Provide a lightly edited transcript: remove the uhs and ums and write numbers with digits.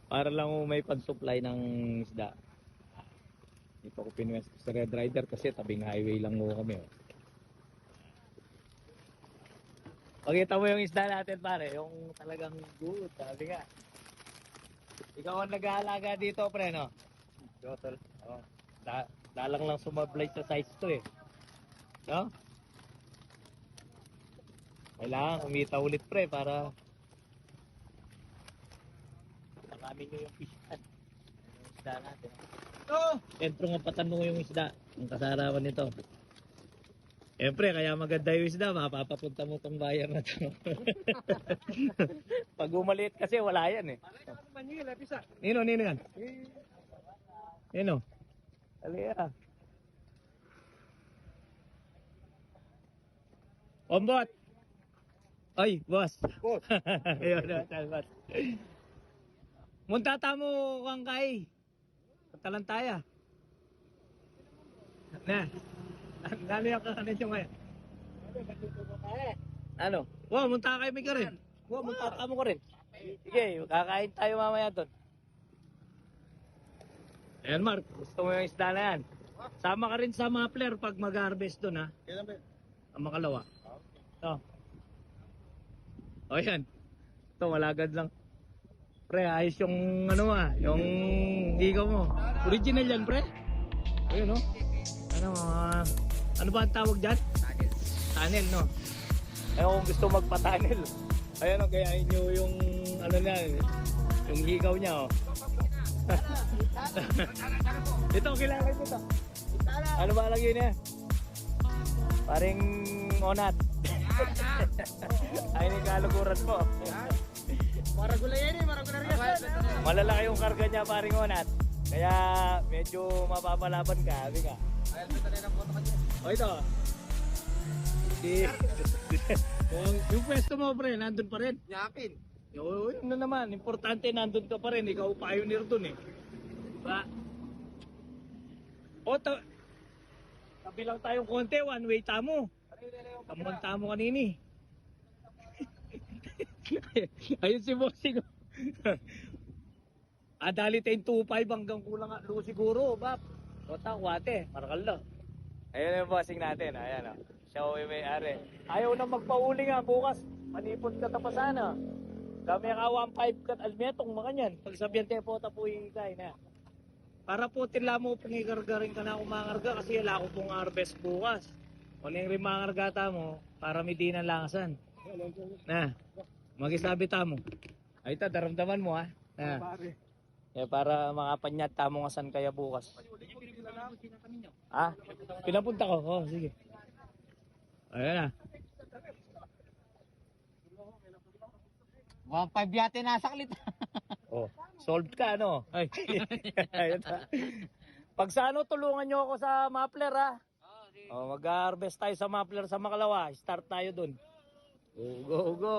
Para lang may pag-supply ng isda. Dito ko pinwesto sa Red Rider kasi tabing highway lang mo kami. Oh. Pakita mo yung isda natin pare, yung talagang good, sabi nga. Ikaw ang nag-aalaga dito pre, no? Jotol. Oh. Dalang lang sumablay sa size to eh. No? Kailangan kumita ulit pre para marami nyo yung fishpan. Yung isda natin. Siyempre nga patanong yung isda. Ang kasarawan nito. Siyempre, kaya maganda yung isda, mapapapunta mo tong bayan na to. Pag umaliit kasi, wala yan eh. Nino yan? Nino? Alira. Ombot! Ay, boss. Boss. Ayun, boss. Muntata mo kang kay. Talantaya. Na. Lalo yung kakanin nyo ngayon. Ano? Wow, munta kayo may ka rin. Wow, munta mo ko rin. Sige, kakain tayo mamaya doon. Ayan Mark, gusto mo yung isda na yan. Sama ka rin sa muffler pag mag-harvest doon ha. Kailan ba? Ang makalawa. Ito. O yan. Ito, malagad lang. Pre, ayos yung ano yung higaw mo. Original yan pre. Ayun no. Ano ba ang tawag dyan? Tunnel, no? Ayaw kung gusto magpa-tunnel. Ayan o, gayahin nyo yung ano na, yung higaw niya o. Ito, kilala ko ito. Ano ba lagi niya? Paring onat. Ay, ni kaluguran mo. Maragula yan eh, maragula rin yan. Malalaki yung karga niya, paring onat. Kaya medyo mapapalaban ka, sabi ka. Ayun, may talay ng photo kanya. O ito. Yung pwesto mo pre, nandun pa rin. Yakin. Yun na naman, importante nandun ka pa rin. Ikaw pioneer dun eh. Diba? O, tabi lang tayong konti, one way tamo. Kamuhan tamo kanini. Ayun si Bossing. Dali tayong 2.5 hanggang kulang lo siguro, bap. Kota, kuwate, marakal na. Ayun yung bossing natin, ayan o. Siya o may-ari. Ayaw na magpauli nga bukas. Manipot ka tapasan ha. Dami ka 1.5 kat almetong mga nyan. Pag sabihan tayo po tapuin kain na. Para po tila mo pangigargarin ka na kumangarga kasi wala ko pong harvest bukas. Kung yung rimangargata mo, para may di langasan. Na, magisabi tamo. Ay ito, daramdaman mo ha. Na. Para makapanyat tamo nga san kaya bukas. Pinapunta ko. Oh, sige. Ayan na. 1.5 yate nasaklit. Oh, solved ka no? Ay. Ayun ta. Pag sa ano, tulungan nyo ako sa muffler ha. Oh, mag-harvest tayo sa muffler sa Makalawa. Start tayo dun. Go, go, go.